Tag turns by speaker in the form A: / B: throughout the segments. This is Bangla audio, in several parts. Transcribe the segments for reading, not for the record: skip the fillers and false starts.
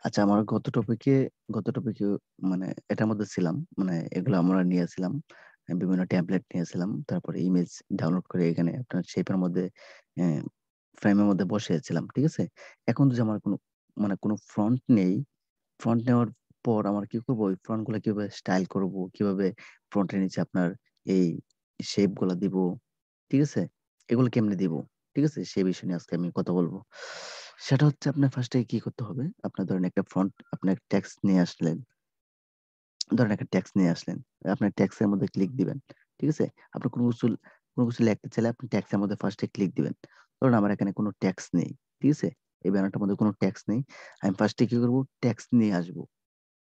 A: আচ্ছা, আমার গত টপিকে মানে এটার মধ্যে ছিলাম। মানে এগুলো আমরা নিয়েছিলাম। বিভিন্ন ট্যাবলেট নিয়েছিলাম। তারপরে ইমেজ ডাউনলোড করে এখানে আপনার শেপের মধ্যে অ্যা ফ্রেমের মধ্যে বসিয়েছিলাম। ঠিক আছে? এখন যদি আমার কোনো ফ্রন্ট নেই, ফ্রন্ট নেওয়ার পর আমার কি করব? ওই ফ্রন্ট গুলা কিভাবে স্টাইল করব? কিভাবে ফ্রন্টের নিচে আপনার এই শেপ গুলা দিব? ঠিক আছে? এগুলো কেমনে দিব? ঠিক আছে? সেই বিষয় নিয়ে আজকে আমি কথা বলব। সেটা হচ্ছে আপনার ফার্স্ট এ কি করতে হবে? আপনার ধরেন একটা ফ্রন্ট আপনার টেক্সট নিয়ে আসলেন। ধরেন একটা টেক্সট নিয়ে আসলেন। আপনার টেক্সট এর মধ্যে ক্লিক দিবেন। ঠিক আছে? আপনি কোনো কিছু লিখতে চাইলে আপনি টেক্সট এর মধ্যে ফার্স্ট এ ক্লিক দিবেন। ধরুন আমার এখানে কোনো টেক্সট নেই। ঠিক আছে? এই ব্যানারটার মধ্যে কোনো টেক্সট নেই। আমি ফার্স্ট এ কি করব? টেক্সট নিয়ে আসব।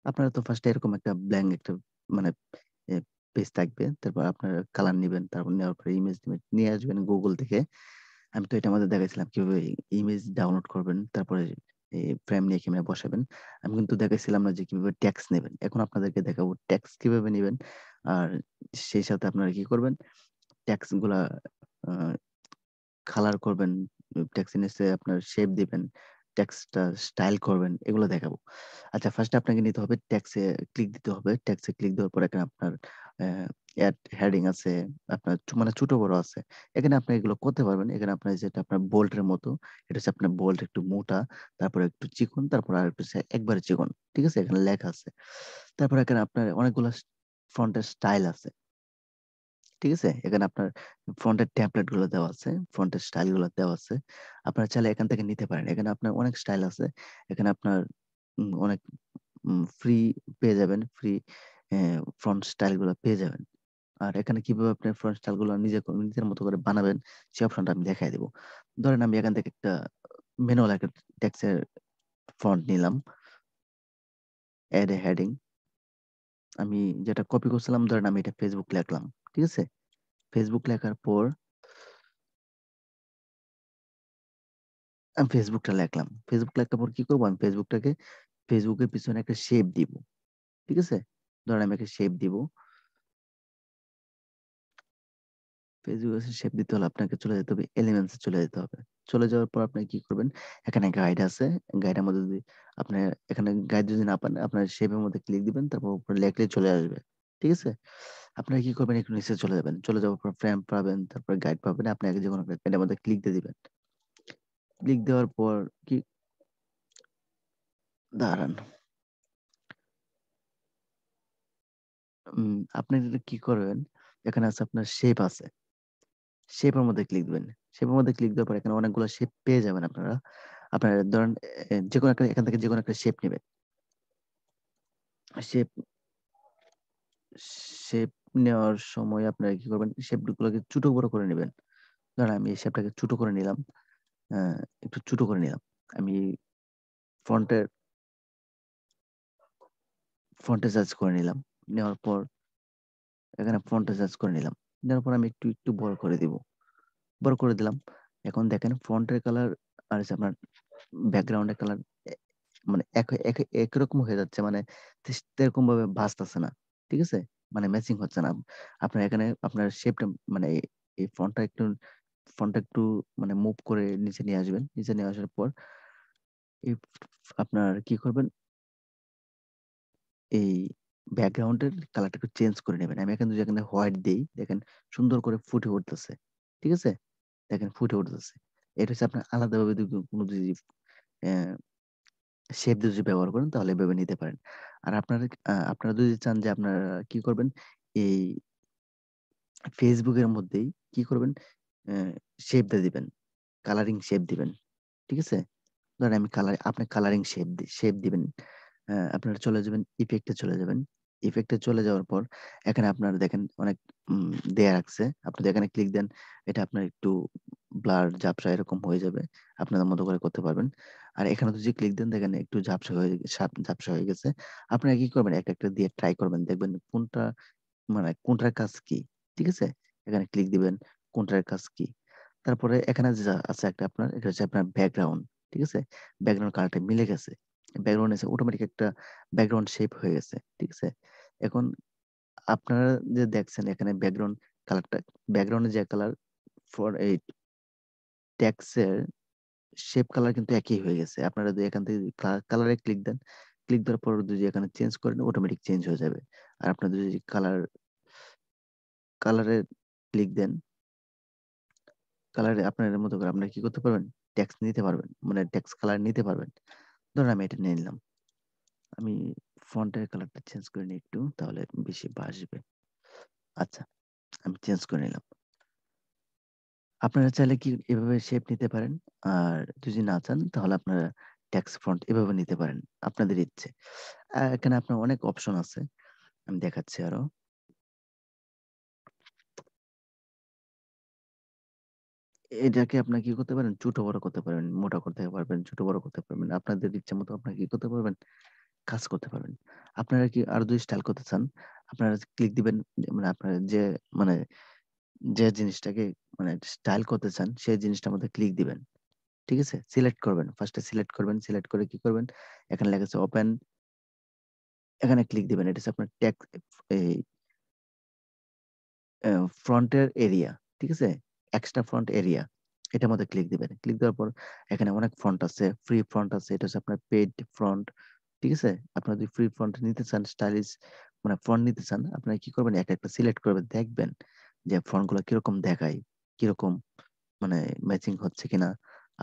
A: আপনারা তো ফার্স্ট এ এরকম একটা ব্ল্যাংক একটা মানে এ পেজ থাকবে। তারপর আপনারা কালার নিবেন। তারপর নেওয়ার পরে ইমেজ নিবেন। নিয়ে আসবেন Google থেকে। আমি তো এটার মধ্যে দেখাইছিলাম কিভাবে ইমেজ ডাউনলোড করবেন। তারপরে ফ্রেম নিয়ে কেমনে বসাবেন। আমি কিন্তু দেখাইছিলাম না যে কিভাবে ট্যাক্স নেবেন। এখন আপনাদেরকে দেখাবো ট্যাক্স কিভাবে নিবেন। আর সেই সাথে আপনারা কি করবেন, ট্যাক্স গুলা আ কালার করবেন, ট্যাক্সের নিচে আপনার শেপ দিবেন, টেক্সটটা স্টাইল করবেন, এগুলো দেখাবো। আচ্ছা, ফার্স্ট এ আপনাকে নিতে হবে ট্যাক্সে ক্লিক দিতে হবে। ট্যাক্সে ক্লিক দেওয়ার পর এখানে আপনার এড হেডিং আছে, আপনার মানে ছোট বড় আছে। এখানে আপনি এগুলো করতে পারবেন। এখানে আপনার যেটা আপনার বোল্ড এর মতো, এটা হচ্ছে আপনার বোল্ড একটু মোটা, তারপরে একটু চিকন, তারপর আরেকটু একবারে চিকন। ঠিক আছে? এখানে লেখা আছে। তারপর এখানে আপনার অনেকগুলা ফন্টের স্টাইল আছে। ঠিক আছে? এখানে আপনার ফন্টের টেমপ্লেট গুলো দেওয়া আছে। ফন্টের স্টাইল গুলো দেওয়া আছে। আপনারা চাইলে এখান থেকে নিতে পারেন। এখানে আপনার অনেক স্টাইল আছে। এখানে আপনার অনেক ফ্রি পেয়ে যাবেন। ফ্রি ফন্ট স্টাইল গুলো পেয়ে যাবেন। আর এখানে কিভাবে আপনি ফন্ট স্টাইল গুলো নিজের মতো করে বানাবেন সেই অপশনটা আমি দেখায় দিব। ধরেন আমি এখান থেকে একটা ম্যানুয়াল একটা টেক্সটের ফন্ট নিলাম। এড এ হেডিং। আমি যেটা কপি করছিলাম ধরেন আমি এটা ফেসবুক লিখলাম। ঠিক আছে? ফেসবুক লেখার পর আমি ফেসবুকটা লেখলাম। ফেসবুক লেখার পর কি করব? আমি ফেসবুকের পিছনে একটা শেপ দিব। ঠিক আছে? ধরেন আমি একটা শেপ দিব। ফেসবুকের শেপ দিতে হলে আপনাকে চলে যেতে হবে এলিমেন্টস এ চলে যেতে হবে। চলে যাওয়ার পর আপনি কি করবেন? এখানে গাইড আছে। গাইডের মধ্যে যদি আপনার এখানে গাইড যদি না পান আপনার শেপের মধ্যে ক্লিক দিবেন তারপর উপরে লেখলেই চলে আসবে। ঠিক আছে? আপনারা কি করবেন? একটু নিচে চলে যাবেন। চলে যাওয়ার পর ফ্রেম পাবেন, তারপর গাইড পাবেন। আপনি আগে যেকোনো একটা গাইডের মধ্যে ক্লিক দিয়ে দিবেন। ক্লিক দেওয়ার পর কি দাঁড়ান। আপনি যদি কি করবেন? এখানে আছে আপনার শেপ আছে। শেপের মধ্যে ক্লিক দিবেন। শেপের মধ্যে ক্লিক দেওয়ার পর এখানে অনেকগুলো শেপ পেয়ে যাবেন আপনারা। আপনারা ধরেন যেকোনো একটা এখান থেকে যেকোনো একটা শেপ নিবেন। শেপ শেপ নেওয়ার সময় আপনারা কি করবেন? শেপ গুলোকে ছোট বড় করে নিবেন। ধরেন আমি এই শেপটাকে ছোট করে নিলাম। আ একটু ছোট করে নিলাম। আমি ফন্টের ফন্টে সার্চ করে নিলাম। নেওয়ার পর এখানে ফন্টে সার্চ করে নিলাম। নেওয়ার পর আমি একটু বড় করে দিব। বড় করে দিলাম। এখন দেখেন ফন্টের কালার আর হচ্ছে আপনার ব্যাকগ্রাউন্ডের কালার এ মানে একরকম হয়ে যাচ্ছে। মানে সেরকম ভাবে ভাসতেছে না। ঠিক আছে? মানে ম্যাচিং হচ্ছে না। আপনার এখানে আপনার শেপটা মানে এই ফন্টটা একটু মানে মুভ করে নিচে নিয়ে আসবেন। নিচে নিয়ে আসার পর এই আপনার কি করবেন? এই ব্যাকগ্রাউন্ডের কালারটা একটু চেঞ্জ করে নেবেন। আমি এখানে হোয়াইট দেই, দেখেন সুন্দর করে ফুটে উঠতেছে। ঠিক আছে? দেখেন ফুটে উঠতেছে। এটা হচ্ছে আপনার আলাদাভাবে যদি কোনো যদি অ্যা শেপ দিয়ে যদি ব্যবহার করেন তাহলে এভাবে নিতে পারেন। আর আপনারা যদি চান যে আপনারা কি করবেন? এই Facebook এর মধ্যেই কি করবেন? অ্যা শেপ দিয়ে দিবেন। কালারিং শেপ দিবেন। ঠিক আছে? ধরেন আপনি কালারিং শেপ দিবেন। আপনারা চলে যাবেন ইফেক্ট এ চলে যাবেন। ইফেক্ট এ চলে যাওয়ার পর এখানে আপনারা দেখেন অনেক দেয়া রাখছে। আপনি যদি এখানে ক্লিক দেন এটা আপনার একটু ব্লার, ঝাপসা এরকম হয়ে যাবে। আপনাদের মতো করে করতে পারবেন। আর এখানে যদি ক্লিক দেন দেখেন একটু ঝাপসা হয়ে গেছে। আপনারা কি করবেন? একটা দিয়ে ট্রাই করবেন। দেখবেন কোনটার কাজ কি। ঠিক আছে? এখানে ক্লিক দিবেন কোনটার কাজ কি। তারপরে এখানে যা আছে একটা আপনার এটা হচ্ছে আপনার ব্যাকগ্রাউন্ড। ঠিক আছে? ব্যাকগ্রাউন্ড কালারটা মিলে গেছে। ব্যাকগ্রাউন্ড এসে অটোমেটিক একটা ব্যাকগ্রাউন্ড শেপ হয়ে গেছে। ঠিক আছে? এখন আপনারা যে দেখছেন এখানে ব্যাকগ্রাউন্ডের যে কালার ফর এই টেক্সটের শেপ কালার কিন্তু একই হয়ে গেছে। আপনারা যদি এখান থেকে কালারে ক্লিক দেন, ক্লিক দেওয়ার পর যদি এখানে চেঞ্জ করেন অটোমেটিক চেঞ্জ হয়ে যাবে। আর আপনারা যদি কালারে ক্লিক দেন, কালারে আপনার মতো করে আপনারা কি করতে পারবেন? টেক্সট নিতে পারবেন। মানে টেক্সট কালার নিতে পারবেন। ধরুন আমি এটা নিয়ে নিলাম। আমি ফন্টের কালারটা চেঞ্জ করে নিই একটু, তাহলে বেশি বাসবে। আচ্ছা, আমি চেঞ্জ করে নিলাম। আপনারা চাইলে কি এভাবে শেপ নিতে পারেন। আর যদি না চান তাহলে আপনারা টেক্সট ফন্ট এভাবে নিতে পারেন। আপনাদের ইচ্ছে। এখানে আপনার অনেক অপশন আছে। আমি দেখাচ্ছি আরো। এটাকে আপনারা কি করতে পারেন? ছোট বড় করতে পারবেন, মোটা করতে পারবেন, ছোট বড় করতে পারবেন। আপনাদের ইচ্ছা মতো আপনারা কি করতে পারবেন? কাজ করতে পারবেন। আপনারা কি আরো যদি স্টাইল করতে চান, আপনারা ক্লিক দিবেন। মানে আপনারা মানে যে জিনিসটাকে মানে স্টাইল করতে চান, সেই জিনিসটার মধ্যে ক্লিক দিবেন। ঠিক আছে? সিলেক্ট করবেন। ফার্স্টে সিলেক্ট করবেন। সিলেক্ট করে কি করবেন? এখানে লেখা আছে ওপেন, এখানে ক্লিক দিবেন। এটা হচ্ছে আপনার এই ফ্রন্টের এরিয়া। ঠিক আছে? Extra front area. এটার মধ্যে ক্লিক দিবেন। ক্লিক দেওয়ার পর এখানে অনেক ফন্ট আছে, ফ্রি ফন্ট আছে। এটা হচ্ছে আপনার পেইড ফন্ট। ঠিক আছে? আপনারা যদি ফ্রি ফন্ট নিতে চান, স্টাইলিশ মানে ফন্ট নিতে চান, আপনারা কি করবেন? একটা সিলেক্ট করবেন। দেখবেন যে ফন্ট গুলো কিরকম দেখায়, কিরকম মানে ম্যাচিং হচ্ছে কিনা,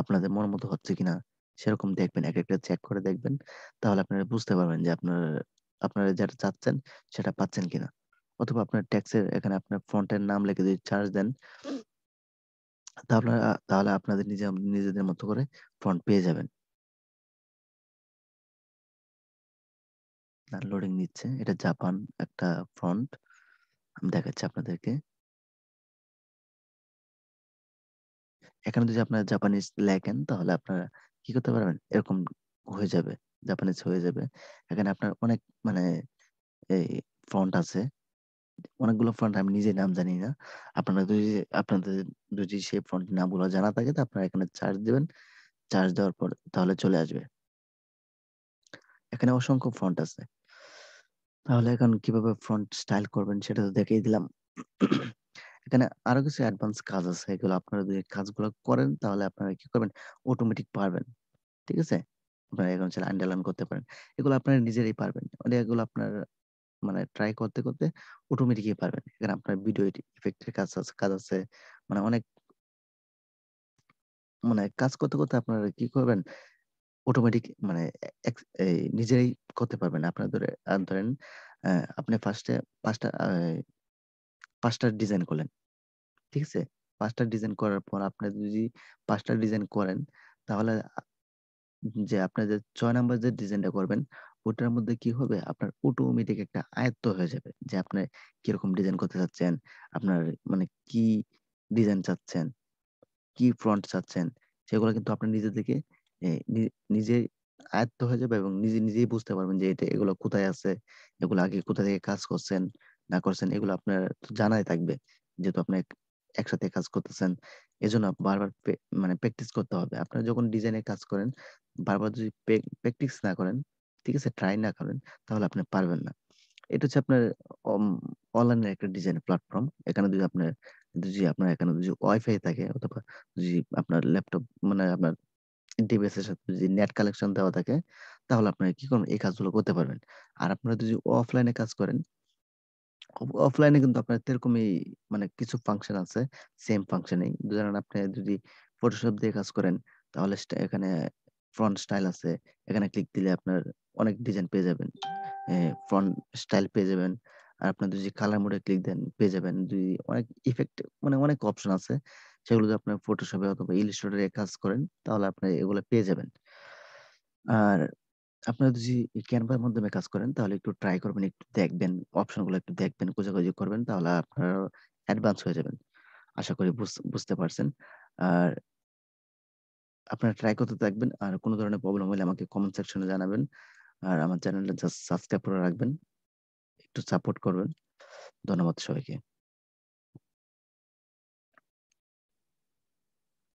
A: আপনাদের মন মতো হচ্ছে কিনা, সেরকম দেখবেন। একটা চেক করে দেখবেন। তাহলে আপনারা বুঝতে পারবেন যে আপনারা যেটা চাচ্ছেন সেটা পাচ্ছেন কিনা। অথবা আপনার ট্যাক্সের এখানে আপনার ফন্টের নাম লিখে যদি সার্চ দেন, তাহলে আপনাদের নিজেদের মতো করে ফন্ট পেয়ে যাবেন। লোডিং নিচ্ছে। এটা জাপান একটা ফন্ট। আমি দেখাচ্ছি আপনাদেরকে। এখানে যদি আপনারা জাপানিজ লেখেন তাহলে আপনারা কি করতে পারবেন? এরকম হয়ে যাবে। জাপানিজ হয়ে যাবে। এখানে আপনার অনেক মানে এই ফন্ট আছে। অনেকগুলো ফন্ট আমি নিজে নাম জানি না। আপনাদের যদি সেই ফন্ট নামগুলো জানা থাকে তো আপনারা এখানে সার্চ দিবেন। সার্চ দেওয়ার পর তাহলে চলে আসবে। এখানে অসংখ্য ফন্ট আছে। তাহলে এখন কিভাবে ফন্ট স্টাইল করবেন সেটা তো দেখিয়ে দিলাম। এখানে আরো কিছু অ্যাডভান্স কাজ আছে। এগুলো আপনারা যদি কাজগুলো করেন তাহলে আপনারা কি করবেন? অটোমেটিক পারবেন। ঠিক আছে? আপনারা এখন চাইলে আন্ডারলাইন করতে পারেন। এগুলো আপনারা নিজেরাই পারবেন। মানে এগুলো আপনার মানে ট্রাই করতে, করতে অটোমেটিকই পারবেন। এখানে আপনার ভিডিও ইফেক্ট এর কাজ আছে। মানে অনেক মানে কাজ করতে, করতে আপনারা কি করবেন? অটোমেটিক মানে এই নিজেরাই করতে পারবেন। আপনার ধরেন আ আপনি ফার্স্টে ৫ টা ৫ টা ডিজাইন করলেন। ঠিক আছে? ৫ টা ডিজাইন করার পর আপনি যদি ৫ টা ডিজাইন করেন তাহলে যে আপনার যে ৬ নাম্বার যে ডিজাইনটা করবেন ওটার মধ্যে কি হবে? আপনার অটোমেটিক একটা আয়ত্ত হয়ে যাবে। যে আপনি কিরকম ডিজাইন করতে চাচ্ছেন, আপনার মানে কি ডিজাইন চাচ্ছেন, কি ফন্ট চাচ্ছেন, সেগুলো কিন্তু আপনি নিজে থেকে এ নি নিজেই আয়ত্ত হয়ে যাবে এবং নিজেই বুঝতে পারবেন যে এগুলো কোথায় আছে, এগুলো আগে কোথা থেকে কাজ করছেন, না করছেন এগুলো আপনার জানাই থাকবে। যেহেতু আপনি একসাথে কাজ করতেছেন। এজন্য বারবার মানে প্র্যাকটিস করতে হবে। আপনারা যখন ডিজাইনের কাজ করেন, বারবার যদি প্র্যাকটিস না করেন, ঠিক আছে? ট্রাই না করেন, তাহলে আপনি পারবেন না। এটা হচ্ছে আপনার অম অনলাইনের একটা ডিজাইন প্ল্যাটফর্ম। এখানে আপনার এখানে যদি ওয়াইফাই থাকে অথবা যদি আপনার ল্যাপটপ মানে আপনার ডিভাইসের সাথে যদি নেট কানেকশন দেওয়া থাকে, তাহলে আপনারা কি করবেন? এই কাজগুলো করতে পারবেন। আর আপনারা যদি অফলাইনে কাজ করেন, অফলাইনে কিন্তু আপনার এরকমই মানে কিছু ফাংশন আছে, সেম ফাংশনেই। ধরেন আপনি যদি ফটোশপ দিয়ে কাজ করেন, তাহলে এখানে ফন্ট স্টাইল আছে। এখানে ক্লিক দিলে আপনার অনেক ডিজাইন পেয়ে যাবেন। ফন্ট স্টাইল পেয়ে যাবেন। আর আপনার যদি কালার মোড এ ক্লিক দেন পেয়ে যাবেন। যদি অনেক ইফেক্ট মানে অনেক অপশন আছে। সেগুলো যদি আপনার ফটোশপে অথবা ইলাস্ট্রেটর এ কাজ করেন, তাহলে আপনি এগুলো পেয়ে যাবেন। আর আপনারা যদি ক্যানভার মাধ্যমে কাজ করেন তাহলে একটু ট্রাই করবেন, একটু দেখবেন, অপশনগুলো একটু দেখবেন, খোঁজাখুঁজি করবেন তাহলে আপনারা অ্যাডভান্স হয়ে যাবেন। আশা করি বুঝতে পারছেন। আর আপনারা ট্রাই করতে থাকবেন। আর কোন ধরনের প্রবলেম হলে আমাকে কমেন্ট সেকশনে জানাবেন। আর আমার চ্যানেলটা জাস্ট সাবস্ক্রাইব করে রাখবেন। একটু সাপোর্ট করবেন। ধন্যবাদ সবাইকে।